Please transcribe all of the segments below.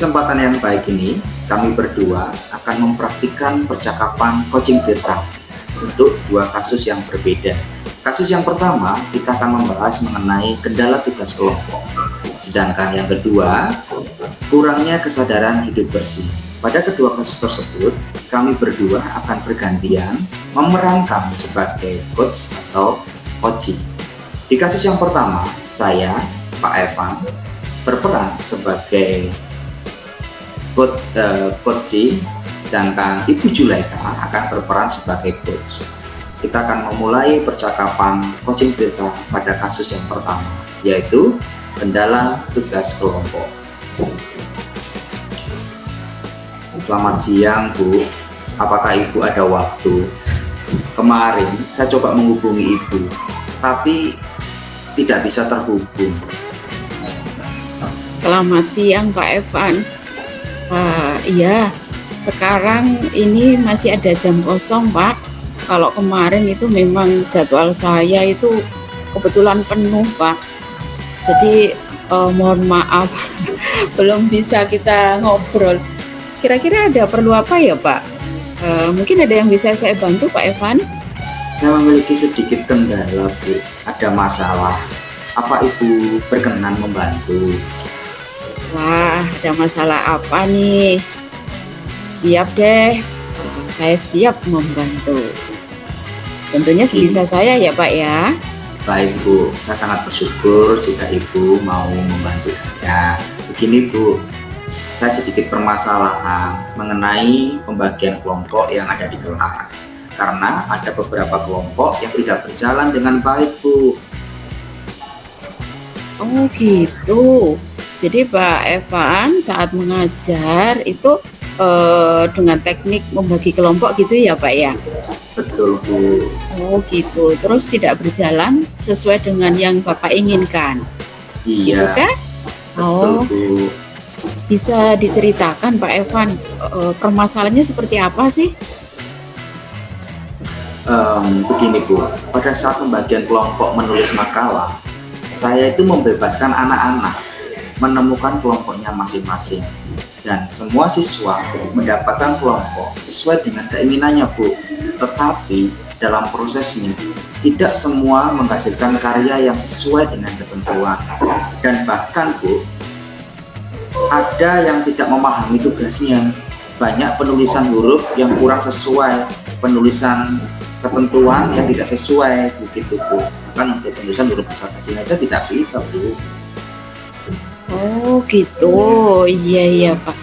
kesempatan yang baik ini, kami berdua akan mempraktikkan percakapan coaching data untuk dua kasus yang berbeda. Kasus yang pertama, kita akan membahas mengenai kendala tugas kelompok. Sedangkan yang kedua, kurangnya kesadaran hidup bersih. Pada kedua kasus tersebut, kami berdua akan bergantian memerankan sebagai coach atau coaching. Di kasus yang pertama, saya, Pak Evan, berperan sebagai coaching, sedangkan Ibu Julaika akan berperan sebagai coach. Kita akan memulai percakapan coaching kita pada kasus yang pertama, yaitu kendala tugas kelompok. Selamat siang, Bu. Apakah Ibu ada waktu? Kemarin saya coba menghubungi Ibu, tapi tidak bisa terhubung. Selamat siang Pak Evan. Iya, sekarang ini masih ada jam kosong Pak. Kalau kemarin itu memang jadwal saya itu kebetulan penuh Pak. Jadi mohon maaf belum bisa kita ngobrol. Kira-kira ada perlu apa ya Pak? Mungkin ada yang bisa saya bantu Pak Evan? Saya memiliki sedikit kendala, Bu. Ada masalah. Apa Ibu berkenan membantu? Wah, ada masalah apa nih? Siap deh, saya siap membantu. Tentunya sebisa saya ya Pak ya. Baik Bu, saya sangat bersyukur jika Ibu mau membantu saya. Begini Bu, saya sedikit permasalahan mengenai pembagian kelompok yang ada di kelas. Karena ada beberapa kelompok yang tidak berjalan dengan baik Bu. Oh gitu. Jadi Pak Evan saat mengajar itu dengan teknik membagi kelompok gitu ya Pak ya? Betul Bu. Oh gitu. Terus tidak berjalan sesuai dengan yang Bapak inginkan. Iya. Gitu kan? Betul Bu. Bisa diceritakan Pak Evan permasalahannya seperti apa sih? Begini Bu, pada saat pembagian kelompok menulis makalah, saya itu membebaskan anak-anak menemukan kelompoknya masing-masing, dan semua siswa mendapatkan kelompok sesuai dengan keinginannya Bu. Tetapi dalam prosesnya tidak semua menghasilkan karya yang sesuai dengan ketentuan, dan bahkan Bu, ada yang tidak memahami tugasnya. Banyak penulisan huruf yang kurang sesuai, penulisan ketentuan yang tidak sesuai begitu Bu. Bahkan untuk penulisan huruf besar kecil aja tidak bisa Bu. Oh gitu, iya Pak.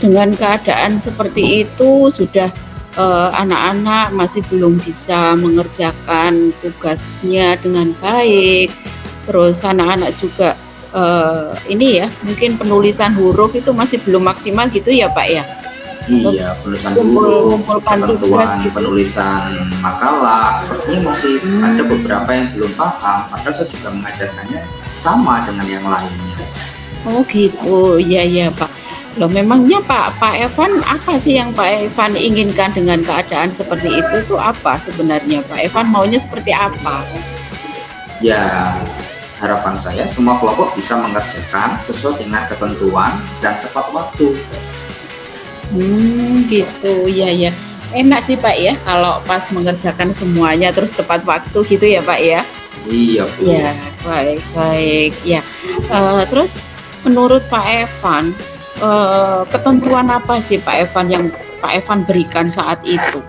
Dengan keadaan seperti itu sudah anak-anak masih belum bisa mengerjakan tugasnya dengan baik. Terus anak-anak juga ini ya, mungkin penulisan huruf itu masih belum maksimal gitu ya Pak ya? Iya, penulisan huruf, ketentuan gitu. penulisan makalah, sepertinya masih ada beberapa yang belum paham. Padahal saya juga mengajarkannya sama dengan yang lainnya. Oh gitu, iya Pak. Loh memangnya Pak Evan apa sih yang Pak Evan inginkan dengan keadaan seperti itu tuh apa sebenarnya Pak Evan maunya seperti apa? Ya, harapan saya semua kelompok bisa mengerjakan sesuai dengan ketentuan dan tepat waktu. Gitu, iya. Enak sih Pak ya kalau pas mengerjakan semuanya terus tepat waktu gitu ya Pak ya? Iya Bu. Ya, baik ya. Terus menurut Pak Evan, ketentuan apa sih Pak Evan yang Pak Evan berikan saat itu?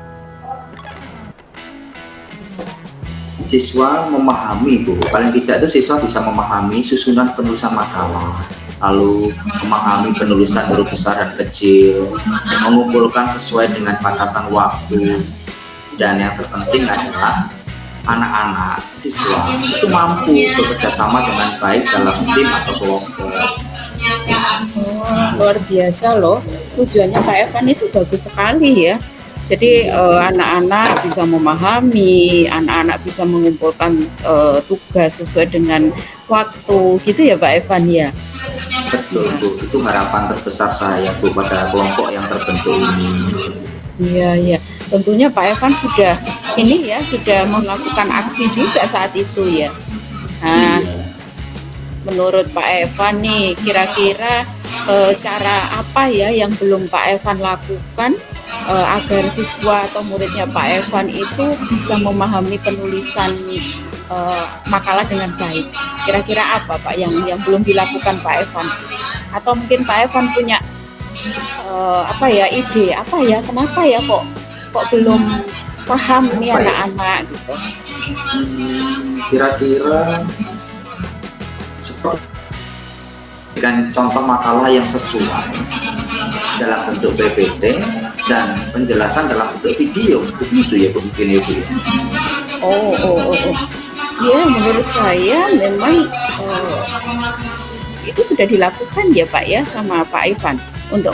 Siswa memahami Bu, paling tidak itu siswa bisa memahami susunan penulisan makalah, lalu memahami penulisan huruf besar dan kecil, mengumpulkan sesuai dengan batasan waktu, dan yang terpenting adalah anak-anak siswa itu mampu bekerja sama dengan baik dalam tim atau kelompok. Luar biasa loh, tujuannya Pak Evan itu bagus sekali ya. Jadi anak-anak bisa memahami, anak-anak bisa mengumpulkan tugas sesuai dengan waktu gitu ya Pak Evan ya. Betul Bu, itu harapan terbesar saya Bu pada kelompok yang terbentuk ini. Iya. Tentunya Pak Evan sudah melakukan aksi juga saat itu ya. Nah, menurut Pak Evan nih, kira-kira cara apa ya yang belum Pak Evan lakukan agar siswa atau muridnya Pak Evan itu bisa memahami penulisan makalah dengan baik. Kira-kira apa Pak yang belum dilakukan Pak Evan? Atau mungkin Pak Evan punya apa ya ide apa ya kenapa ya kok belum paham nih Apa ya? anak-anak gitu. Kira-kira seperti dengan contoh makalah yang sesuai dalam bentuk PPT dan penjelasan dalam bentuk video. Begitu ya Bu, mungkin ya Bu ya. Oh, oh, oh, oh. Ya, menurut saya memang itu sudah dilakukan ya Pak ya sama Pak Ivan untuk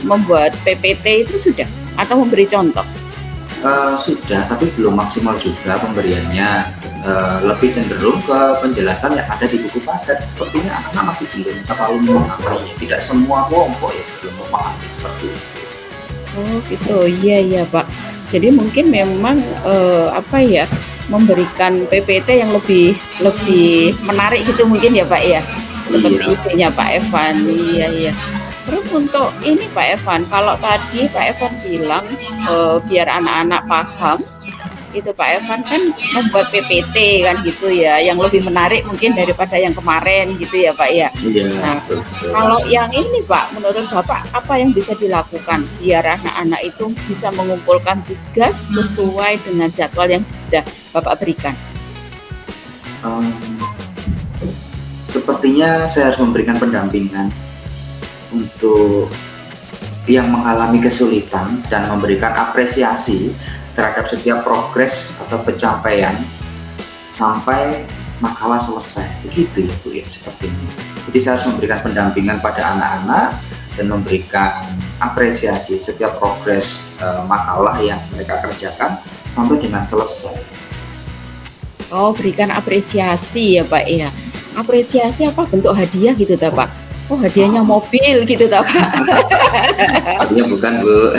membuat PPT itu sudah atau memberi contoh. Sudah, tapi belum maksimal juga pemberiannya. Lebih cenderung ke penjelasan yang ada di buku padat. Sepertinya anak-anak masih belum terlalu memahaminya. Tidak semua kelompok ya belum memahami seperti itu. Oh gitu, iya iya Pak. Jadi mungkin memang apa ya memberikan PPT yang lebih lebih menarik gitu mungkin ya Pak ya. Seperti Iya, idenya Pak Evan. Iya iya. Terus untuk ini Pak Evan, kalau tadi Pak Evan bilang biar anak-anak paham, itu Pak Evan kan membuat PPT kan gitu ya, yang lebih menarik mungkin daripada yang kemarin gitu ya Pak ya. iya, Nah, betul, betul. kalau yang ini Pak, menurut Bapak apa yang bisa dilakukan biar anak-anak itu bisa mengumpulkan tugas sesuai dengan jadwal yang sudah Bapak berikan? Em, Sepertinya saya harus memberikan pendampingan untuk yang mengalami kesulitan dan memberikan apresiasi terhadap setiap progres atau pencapaian sampai makalah selesai. Begitu ya Bu ya, seperti ini. Jadi saya harus memberikan pendampingan pada anak-anak dan memberikan apresiasi setiap progres makalah yang mereka kerjakan sampai dengan selesai. Oh, berikan apresiasi ya Pak ya. Apresiasi apa bentuk hadiah gitu tak Pak? Oh, hadiahnya Oh, mobil gitu tak Pak? artinya bukan Bu.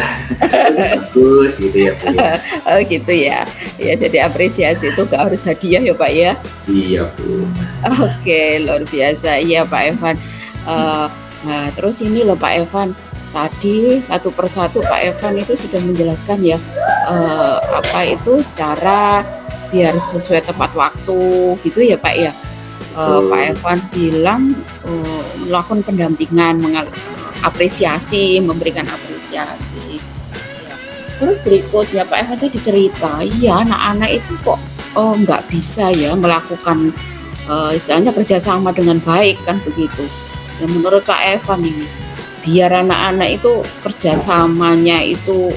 Bagus gitu ya Bu ya. Oh gitu ya. Ya jadi apresiasi itu gak harus hadiah ya Pak ya. Iya Bu. Oke, luar biasa. Iya Pak Evan. Eh, nah, terus ini loh Pak Evan. Tadi satu persatu Pak Evan itu sudah menjelaskan ya apa itu cara biar sesuai tepat waktu gitu ya Pak ya. Pak Betul. Evan bilang melakukan pendampingan, apresiasi, memberikan apresiasi. Ya. Terus berikutnya Pak Evan tadi cerita, iya anak-anak itu kok nggak bisa ya melakukan istilahnya kerjasama dengan baik kan begitu. Dan menurut Pak Evan ini, biar anak-anak itu kerjasamanya itu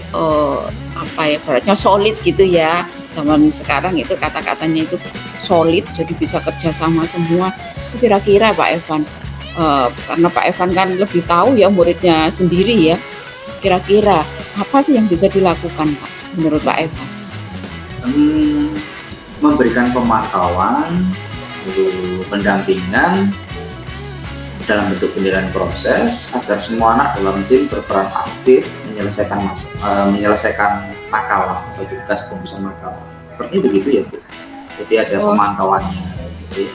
apa ya, ibaratnya solid gitu ya. Zaman sekarang itu kata-katanya itu solid, jadi bisa kerjasama semua. Itu kira-kira Pak Evan, karena Pak Evan kan lebih tahu ya muridnya sendiri ya. Kira-kira apa sih yang bisa dilakukan Pak menurut Pak Evan? Hmm, Memberikan pemantauan, lalu pendampingan dalam bentuk penilaian proses agar semua anak dalam tim berperan aktif menyelesaikan makalah atau tugas pembusuhan makalah. Seperti begitu ya Bu. Jadi ada Oh pemantauannya gitu ya.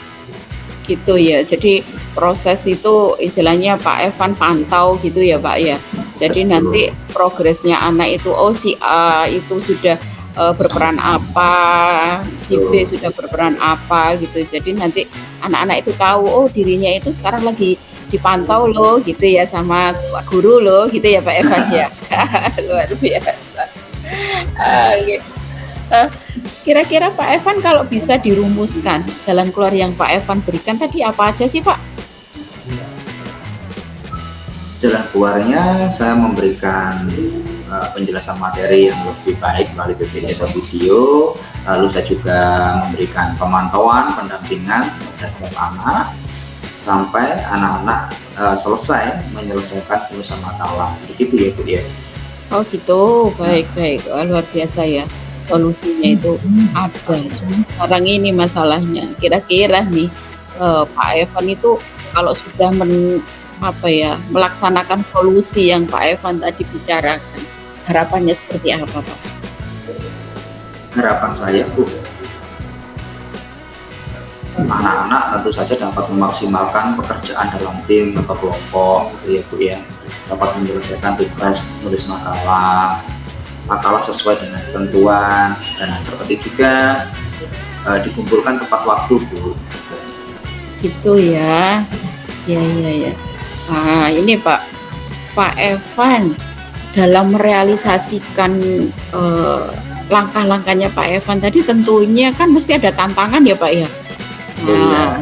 gitu ya. Jadi proses itu istilahnya Pak Evan pantau gitu ya Pak ya. Jadi nanti Betul, progresnya anak itu oh si A itu sudah berperan apa, si B betul, sudah berperan apa gitu. Jadi nanti anak-anak itu tahu oh dirinya itu sekarang lagi dipantau loh gitu ya sama Pak Guru loh gitu ya Pak Evan ya. Luar biasa. Oke. Eh, Kira-kira Pak Evan kalau bisa dirumuskan jalan keluar yang Pak Evan berikan tadi apa aja sih Pak? jalan keluarnya saya memberikan penjelasan materi yang lebih baik melalui PPT atau video, lalu saya juga memberikan pemantauan, pendampingan pada setiap anak sampai anak-anak selesai menyelesaikan penulisan makalah. Begitu ya Bu ya. Oh gitu, baik-baik. Wah, luar biasa ya. Solusinya itu ada. Cuma sekarang ini masalahnya. Kira-kira nih Pak Evan itu kalau sudah apa ya melaksanakan solusi yang Pak Evan tadi bicarakan, harapannya seperti apa Pak? Harapan saya Bu, anak-anak tentu saja dapat memaksimalkan pekerjaan dalam tim atau kelompok gitu ya Bu ya, dapat menyelesaikan tugas menulis makalah sesuai dengan ketentuan, dan yang terpenting juga dikumpulkan tepat waktu Bu. Gitu ya. Ya, ya, ya. Nah, ini Pak Evan dalam merealisasikan langkah-langkahnya Pak Evan tadi tentunya kan mesti ada tantangan ya Pak ya. Iya. Nah,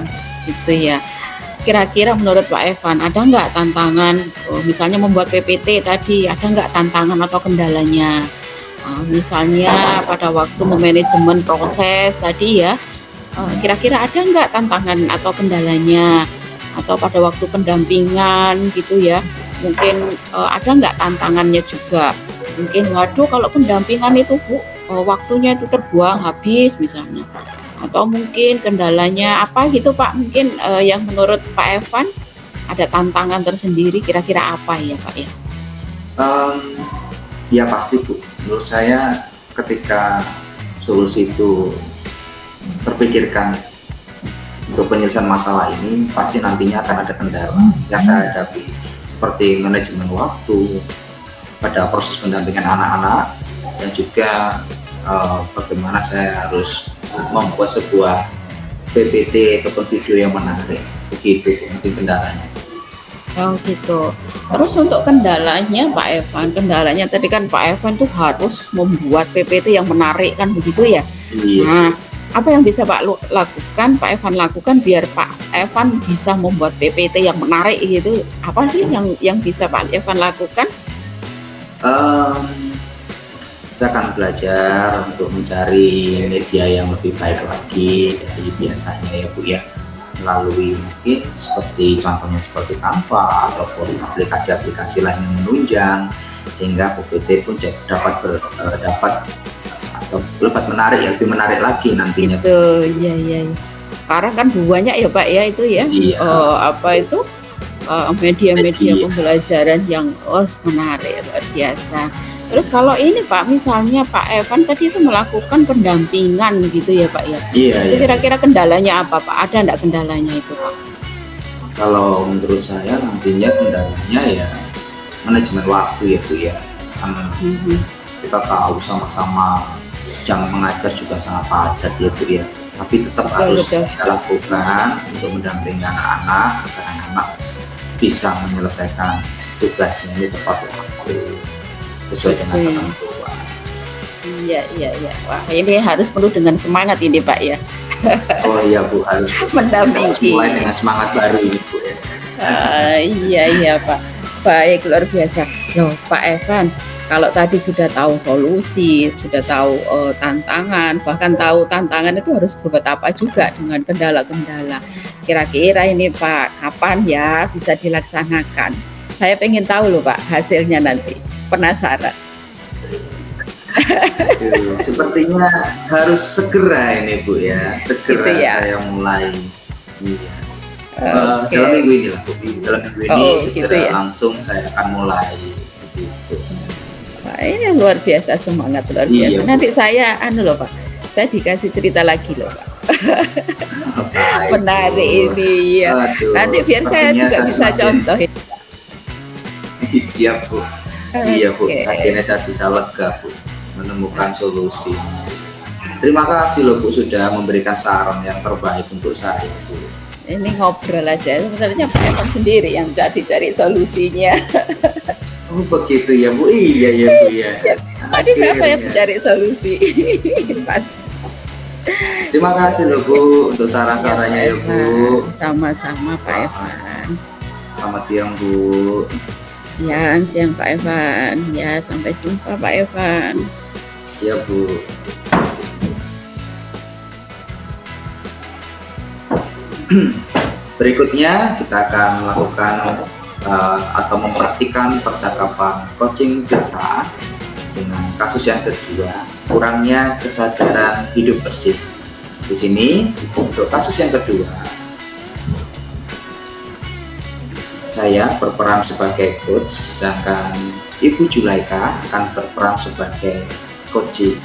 gitu ya. Kira-kira menurut Pak Evan ada nggak tantangan, misalnya membuat PPT tadi, ada nggak tantangan atau kendalanya? Misalnya pada waktu memanajemen proses tadi ya, kira-kira ada nggak tantangan atau kendalanya? Atau pada waktu pendampingan gitu ya, mungkin ada nggak tantangannya juga? Mungkin waduh kalau pendampingan itu Bu, waktunya itu terbuang habis misalnya. Atau mungkin kendalanya apa gitu Pak, mungkin yang menurut Pak Evan ada tantangan tersendiri, kira-kira apa ya Pak ya? Ya pasti Bu, menurut saya ketika solusi itu terpikirkan untuk penyelesaian masalah ini, pasti nantinya akan ada kendala yang saya hadapi, seperti manajemen waktu pada proses pendampingan anak-anak, dan juga bagaimana saya harus membuat sebuah PPT ataupun video yang menarik, begitu mungkin kendalanya. Oh gitu. Terus untuk kendalanya Pak Evan, kendalanya tadi kan Pak Evan tuh harus membuat PPT yang menarik kan begitu ya? Iya. Nah, apa yang bisa lakukan, Pak Evan lakukan biar Pak Evan bisa membuat PPT yang menarik gitu? Apa sih yang bisa Pak Evan lakukan? Saya akan belajar untuk mencari media yang lebih baik lagi dari biasanya ya Bu ya, melalui mungkin seperti contohnya seperti Canva ataupun aplikasi-aplikasi lain yang menunjang, sehingga PPT pun dapat atau lebih menarik ya, lebih menarik lagi nantinya. Gitu, iya, iya. Sekarang kan banyak ya Pak ya itu ya, Iya. apa itu, media-media Media. pembelajaran yang menarik, luar biasa. Terus kalau ini Pak, misalnya Pak Evan tadi itu melakukan pendampingan gitu ya Pak ya, Iya, itu iya. kira-kira kendalanya apa Pak? Ada enggak kendalanya itu Pak? Kalau menurut saya nantinya kendalanya ya manajemen waktu ya Bu ya. Mhm. Kita tahu sama-sama jam mengajar juga sangat padat ya Bu ya, tapi tetap Betul, harus betul. kita lakukan untuk mendampingi anak-anak agar anak-anak bisa menyelesaikan tugasnya ini tepat waktu sesuai dengan Oke. ketentuan. Iya, iya, iya. Wah, ini harus penuh dengan semangat ini Pak ya, Oh iya Bu, harus harus mendampingi. mulai dengan semangat baru ini Bu ya. Iya, iya Pak. Baik, luar biasa. Loh Pak Evan, kalau tadi sudah tahu solusi, sudah tahu tantangan, bahkan tahu tantangan itu harus berbuat apa juga dengan kendala-kendala. Kira-kira ini Pak, kapan ya bisa dilaksanakan? Saya pengen tahu loh Pak hasilnya nanti. Penasaran. Aduh, sepertinya harus segera ini Bu ya, segera Gitu ya. saya mulai. Iya. Oke. Dalam minggu ini lah Bu, dalam minggu ini Oh, gitu segera ya. langsung saya akan mulai begitu. Wah, ini luar biasa, semangat luar Iya biasa. Bu. Nanti saya loh Pak, saya dikasih cerita lagi loh Pak. Baik, Menarik Bu. ini ya. Aduh, Nanti biar saya sepertinya juga saya bisa semakin contohin. siap Bu. Iya Bu, Oke. akhirnya saya bisa lega Bu, menemukan solusi. Terima kasih loh Bu sudah memberikan saran yang terbaik untuk saya Bu. Ini ngobrol aja, sebenarnya Pak Evan sendiri yang cari solusinya. Oh begitu ya Bu, iya ya Bu ya. Tadi siapa yang Akhirnya. mencari solusi? Pas. Terima kasih loh Bu untuk saran-sarannya ya Bu. Sama-sama Pak Evan. Selamat siang Bu. Siang Pak Evan. Ya, sampai jumpa Pak Evan. Iya Bu. Berikutnya kita akan melakukan atau mempraktikkan percakapan coaching kita dengan kasus yang kedua, kurangnya kesadaran hidup bersih. Di sini untuk kasus yang kedua, saya berperan sebagai coach, sedangkan Ibu Julaika akan berperan sebagai coaching.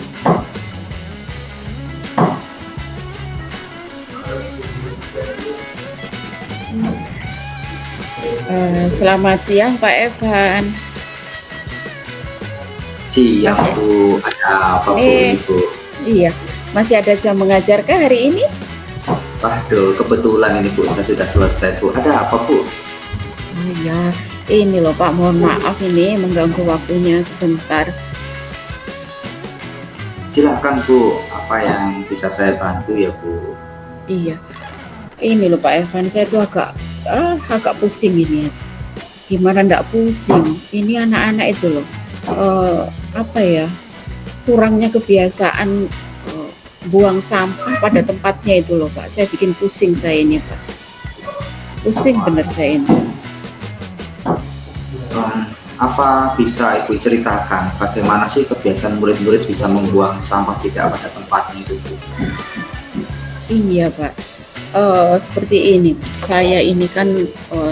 Selamat siang Pak Evan. Siang Masih Bu, ada apa Bu eh ini Bu? iya, masih ada jam mengajarkah hari ini? Waduh, kebetulan ini Bu, saya sudah selesai Bu. Ada apa Bu? Oh iya, ini loh Pak, mohon maaf ini mengganggu waktunya sebentar. Silahkan Bu, apa yang bisa saya bantu ya Bu? Iya, ini loh Pak Evan, saya tuh agak pusing ini. Gimana ndak pusing? Ini anak-anak itu loh, eh, apa ya, kurangnya kebiasaan eh, buang sampah pada tempatnya itu loh Pak. Saya bikin pusing saya ini Pak. Pusing bener saya ini. Apa bisa Ibu ceritakan bagaimana sih kebiasaan murid-murid bisa membuang sampah tidak pada tempatnya itu Bu? Iya Pak. Seperti ini, saya ini kan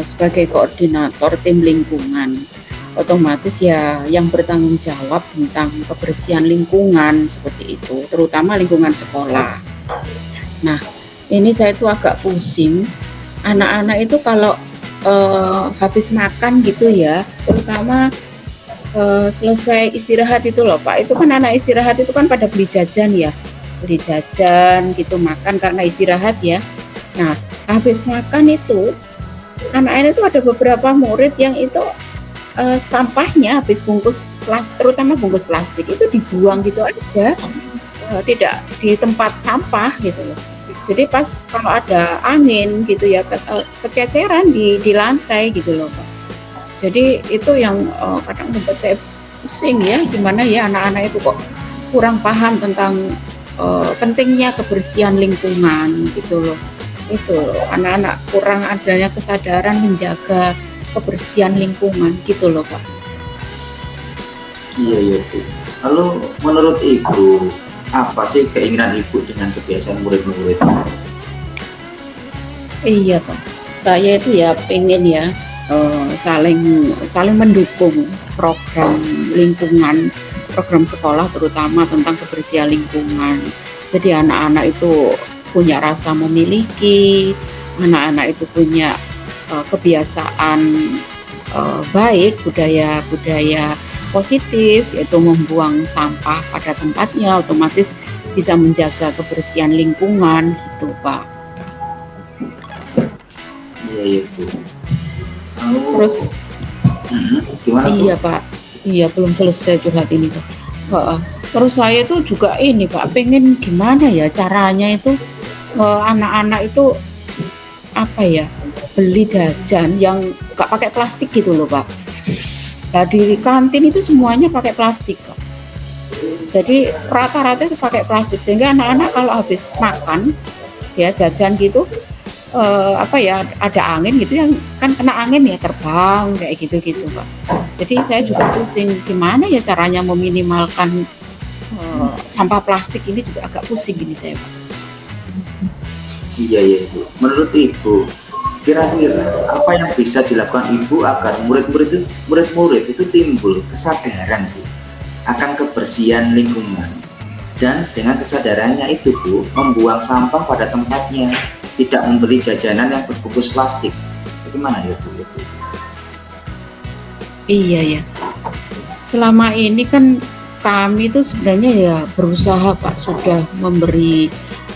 sebagai koordinator tim lingkungan, otomatis ya yang bertanggung jawab tentang kebersihan lingkungan seperti itu, terutama lingkungan sekolah. Nah, ini saya tuh agak pusing. Anak-anak itu kalau habis makan gitu ya, terutama selesai istirahat itu loh Pak. Itu kan anak istirahat itu kan pada beli jajan gitu, makan karena istirahat ya. Nah, habis makan itu anak-anak itu ada beberapa murid yang itu sampahnya habis bungkus plastik, terutama bungkus plastik itu dibuang gitu aja, tidak di tempat sampah gitu loh. Jadi pas kalau ada angin gitu ya kececeran di lantai gitu loh Pak. Jadi itu yang kadang membuat saya pusing ya, gimana ya anak-anak itu kok kurang paham tentang pentingnya kebersihan lingkungan gitu loh. Itu loh, anak-anak kurang adanya kesadaran menjaga kebersihan lingkungan gitu loh Pak. Iya ya Bu. Lalu menurut Ibu, apa sih keinginan Ibu dengan kebiasaan murid-murid? Iya Pak, saya itu ya pengen ya saling saling mendukung program lingkungan, program sekolah terutama tentang kebersihan lingkungan. Jadi anak-anak itu punya rasa memiliki, anak-anak itu punya kebiasaan baik, budaya-budaya positif, yaitu membuang sampah pada tempatnya, otomatis bisa menjaga kebersihan lingkungan gitu Pak. Iya ya Bu. Lalu Terus gimana Bu? iya Pak, iya belum selesai curhat ini. Terus saya itu juga ini Pak, pengen gimana ya caranya itu anak-anak itu apa ya, beli jajan yang nggak pakai plastik gitu loh Pak. Nah di kantin itu semuanya pakai plastik Pak. Jadi rata-rata itu pakai plastik sehingga anak-anak kalau habis makan ya jajan gitu apa ya ada angin gitu yang kan kena angin ya terbang kayak gitu-gitu Pak. Jadi saya juga pusing gimana ya caranya meminimalkan sampah plastik ini, juga agak pusing ini saya Pak. Iya ya Ibu. Menurut Ibu, kira-kira apa yang bisa dilakukan Ibu agar murid-murid itu timbul kesadaran Bu akan kebersihan lingkungan, dan dengan kesadarannya itu Bu membuang sampah pada tempatnya, tidak membeli jajanan yang berbungkus plastik. Bagaimana ya Bu? Iya ya. Selama ini kan kami tuh sebenarnya ya berusaha Pak, sudah memberi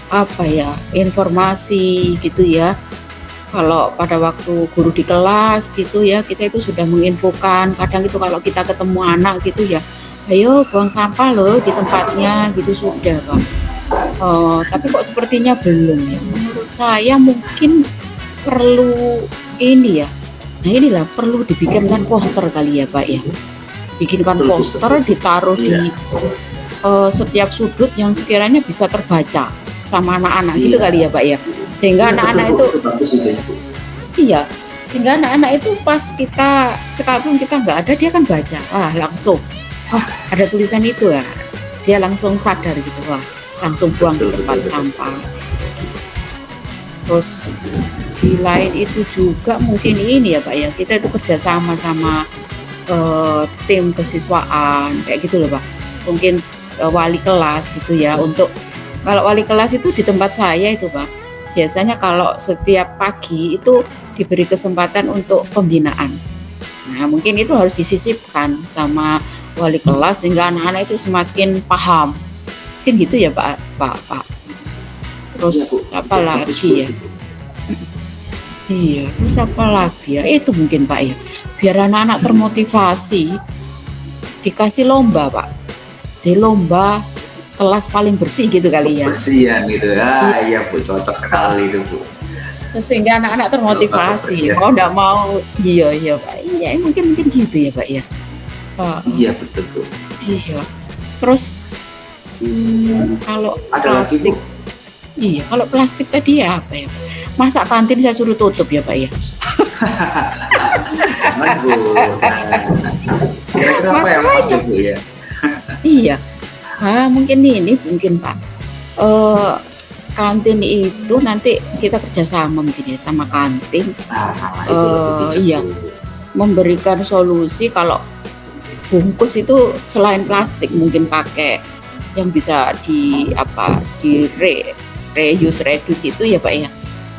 apa ya informasi gitu ya. Kalau pada waktu guru di kelas gitu ya, kita itu sudah menginfokan. Kadang itu kalau kita ketemu anak gitu ya, ayo buang sampah loh di tempatnya gitu sudah Pak. Tapi kok sepertinya belum ya. Menurut saya mungkin perlu ini ya. Nah inilah perlu dibikinkan poster kali ya Pak ya. Bikinkan Betul, poster, betul. ditaruh Iya, di setiap sudut yang sekiranya bisa terbaca sama anak-anak gitu iya. kali ya Pak ya. Sehingga Iya betul anak-anak Bu, itu itu bagus ide Bu. iya, sehingga anak-anak itu pas kita sekalipun kita nggak ada dia kan baca, wah langsung, wah ada tulisan itu ya, dia langsung sadar gitu, wah langsung buang di Betul, tempat betul, betul. sampah. Terus di lain itu juga mungkin ini ya Pak ya, kita itu kerjasama sama tim kesiswaan kayak gitu loh Pak. Mungkin wali kelas gitu ya, untuk kalau wali kelas itu di tempat saya itu Pak. Biasanya kalau setiap pagi itu diberi kesempatan untuk pembinaan. Nah, mungkin itu harus disisipkan sama wali kelas sehingga anak-anak itu semakin paham. Mungkin gitu ya Pak. Iya Bu, Terus apa itu bagus Bu lagi ya? itu. Iya, terus apa lagi ya? Itu mungkin Pak ya. Biar anak-anak termotivasi, dikasih lomba Pak. Jadi lomba kelas paling bersih gitu kali ya. Kebersihan gitu. Iya, Iya Bu, cocok sekali itu Bu. terus sehingga anak-anak Lomba termotivasi. kebersihan. Mau nggak mau, iya Pak. Iya, mungkin gitu ya Pak ya. Heeh, Iya betul Bu. iya. Terus kalau Ada lagi Bu? plastik, iya, kalau plastik tadi ya apa ya? Masa kantin saya suruh tutup ya Pak ya? Jangan Bu. Jangan. Kira-kira apa yang pas ya Makanya, Bu ya? iya. Mungkin Pak. Eh, Kantin itu nanti kita kerjasama mungkin ya sama kantin. Nah, itu lebih bijak Iya, Bu. memberikan solusi kalau bungkus itu selain plastik mungkin pakai yang bisa reuse reduce itu ya Pak ya.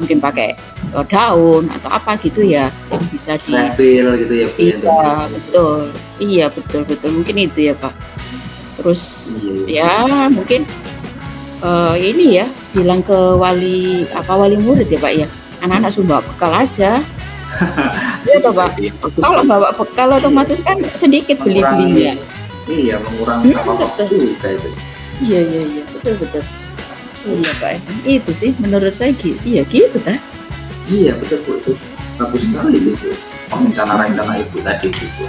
Mungkin pakai daun atau apa gitu ya yang bisa Refill gitu ya Bu ya untuk iya minum itu. betul. Iya betul mungkin itu ya Pak. Terus Iya, iya. ya mungkin ini ya bilang ke wali murid ya Pak ya. Anak-anak suruh bawa bekal aja. Iya toh Pak. Iya, bagus Kalau Bu. bawa bekal otomatis kan sedikit beli-belinya. Mengurangi, iya mengurangi sampah plastik Betul. juga itu. Iya betul. Iya Pak. Itu sih menurut saya gitu. Iya gitu ta. Iya betul Bu, itu bagus sekali itu Bu. Rencana-rencana Ibu tadi gitu.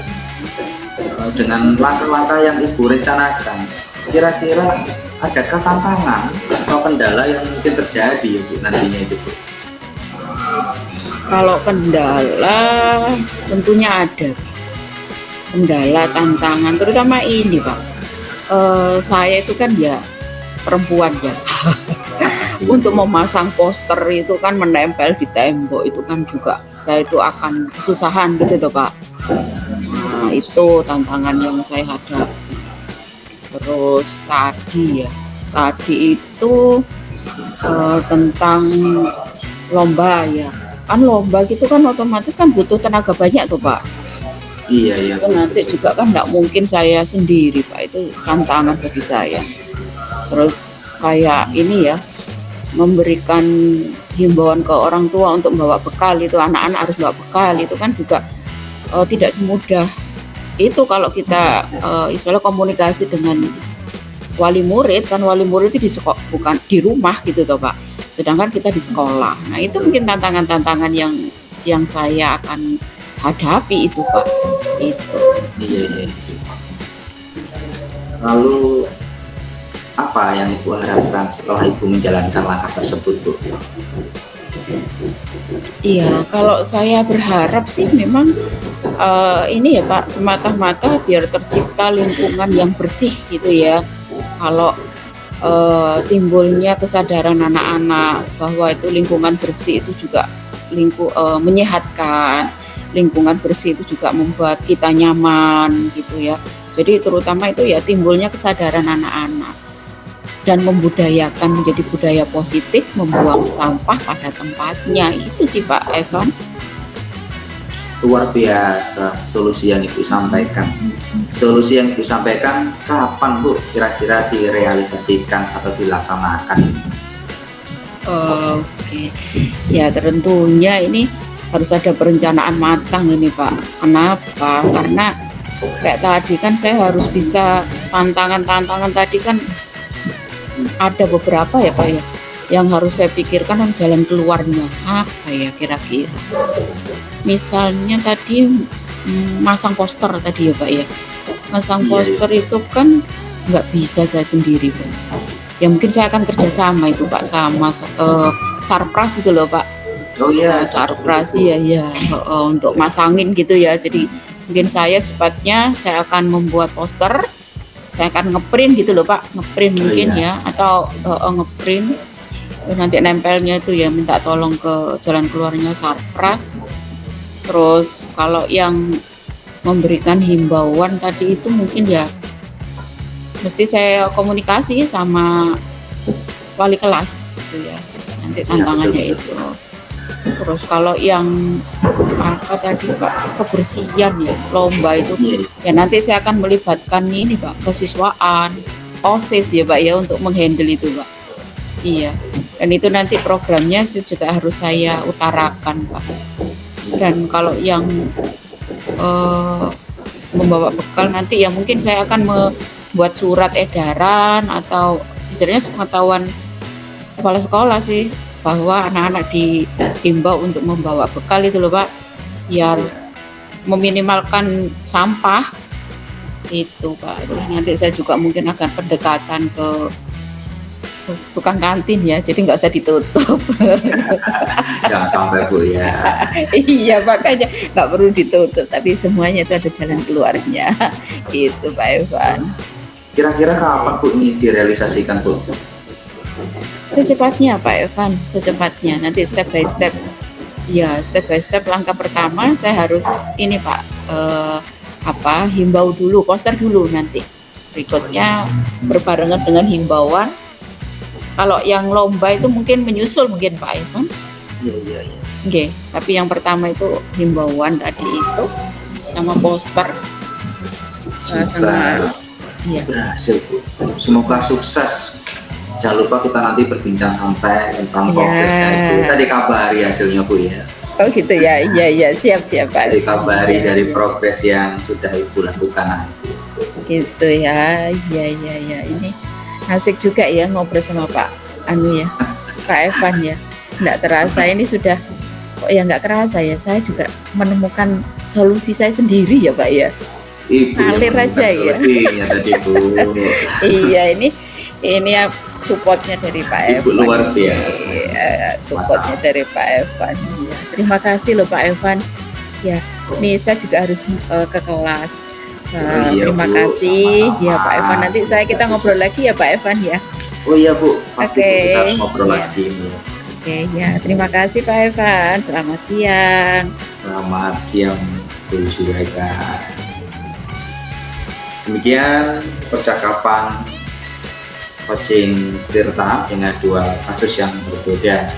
Dengan langkah-langkah yang Ibu rencanakan, kira-kira adakah tantangan atau kendala yang mungkin terjadi ya Bu nantinya itu Bu? Kalau kendala tentunya ada Pak. Kendala, tantangan, terutama ini Pak. Saya itu kan ya perempuan ya. Untuk memasang poster itu kan menempel di tembok itu kan juga saya itu akan kesusahan gitu toh Pak. Nah, itu tantangan yang saya hadapi. Terus tadi itu tentang lomba ya. Kan lomba gitu kan otomatis kan butuh tenaga banyak tuh Pak. Iya Itu betul nanti Bu. juga kan nggak mungkin saya sendiri Pak, itu tantangan bagi saya. Terus kayak ini ya, memberikan himbauan ke orang tua untuk membawa bekal itu, anak-anak harus bawa bekal itu kan juga tidak semudah itu kalau kita istilah komunikasi dengan wali murid. Kan wali murid itu bukan di rumah gitu toh Pak, sedangkan kita di sekolah. Nah itu mungkin tantangan-tantangan yang saya akan hadapi itu Pak. Itu Iya. Lalu apa yang Ibu harapkan setelah Ibu menjalankan langkah tersebut Bu? iya, kalau saya berharap sih memang ini ya Pak, semata-mata biar tercipta lingkungan yang bersih gitu ya. Kalau timbulnya kesadaran anak-anak bahwa itu lingkungan bersih itu juga menyehatkan, lingkungan bersih itu juga membuat kita nyaman gitu ya. Jadi terutama itu ya timbulnya kesadaran anak-anak dan membudayakan menjadi budaya positif membuang sampah pada tempatnya. Itu sih Pak Evan. Luar biasa solusi yang Ibu sampaikan. Solusi yang Ibu sampaikan kapan Bu kira-kira direalisasikan atau dilaksanakan? Oke, ya tentunya ini harus ada perencanaan matang ini Pak. Kenapa? Karena kayak tadi kan saya harus bisa tantangan tadi kan ada beberapa ya Pak ya, yang harus saya pikirkan dan jalan keluarnya apa ya kira-kira. Misalnya tadi masang poster tadi ya Pak ya. Masang Iya. poster itu kan nggak bisa saya sendiri Pak. Ya mungkin saya akan kerjasama itu Pak sama Sarpras itu loh Pak. Oh iya, Sarpras ya untuk masangin gitu ya. Jadi mungkin saya sifatnya saya akan membuat poster, saya akan ngeprint gitu loh Pak, ngeprint Oh mungkin iya. ya, atau ngeprint terus nanti nempelnya itu ya minta tolong ke jalan keluarnya Sarpras. Terus kalau yang memberikan himbauan tadi itu mungkin ya mesti saya komunikasi sama wali kelas gitu ya. Nanti Iya, tantangannya betul. itu. Terus kalau yang apa tadi Pak, kebersihan ya, lomba itu Iya, ya nanti saya akan melibatkan ini Pak, kesiswaan, OSIS ya Pak ya untuk menghandle itu Pak. Iya. Dan itu nanti programnya juga harus saya utarakan Pak. Dan kalau yang eh, membawa bekal nanti ya mungkin saya akan membuat surat edaran atau istilahnya sepengetahuan kepala sekolah sih bahwa anak-anak dihimbau untuk membawa bekal itu loh Pak, biar iya. meminimalkan sampah itu Pak. Terus nanti saya juga mungkin akan pendekatan ke tukang kantin ya, jadi nggak usah ditutup. Jangan sampai Bu ya. Iya makanya nggak perlu ditutup, tapi semuanya itu ada jalan keluarnya. Itu Pak Evan. Kira-kira kapan Bu ini direalisasikan Bu? Secepatnya Pak Evan, secepatnya. Nanti step by step. Ya, step by step langkah pertama saya harus ini Pak, himbau dulu, poster dulu nanti. Berikutnya berbarengan dengan himbauan. Kalau yang lomba itu mungkin menyusul mungkin Pak Evan. Iya, iya, iya. Oke, tapi yang pertama itu himbauan tadi itu sama poster sama Semoga iya. berhasil Bu. Semoga sukses. Jangan lupa kita nanti berbincang santai tentang Iya. progresnya itu. Saya dikabari hasilnya Bu ya. Oh gitu ya, iya siap Pak. Dikabari Iya. dari progres yang sudah Ibu lakukan nanti. Gitu ya, iya ini asik juga ya ngobrol sama Pak Pak Evan ya. Nggak terasa ini sudah kok ya nggak kerasa ya, saya juga menemukan solusi saya sendiri ya Pak ya. Ibu yang Ngalir aja menemukan ya. solusinya tadi Bu. Iya ini ya supportnya dari Pak Ibu Evan. luar biasa. Iya, supportnya dari Pak Evan. Iya. Terima kasih loh Pak Evan. Ya, nih saya juga harus ke kelas. Iya, Terima Bu, kasih sama-sama. ya Pak Evan. Nanti kita Semoga ngobrol sukses. lagi ya Pak Evan ya. Oh iya Bu, pasti Bu, Oke. kita harus ngobrol Iya. lagi nih. Oke ya, terima kasih Pak Evan. Selamat siang. Selamat siang Bu Zulaika. Demikian percakapan coaching Tirta dengan dua kasus yang berbeda.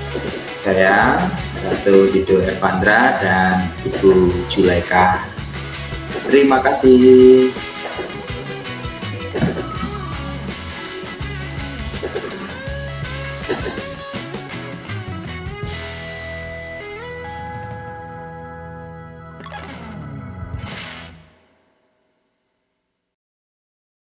Saya Ratu Dido Evandra dan Ibu Zulaika. Terima kasih.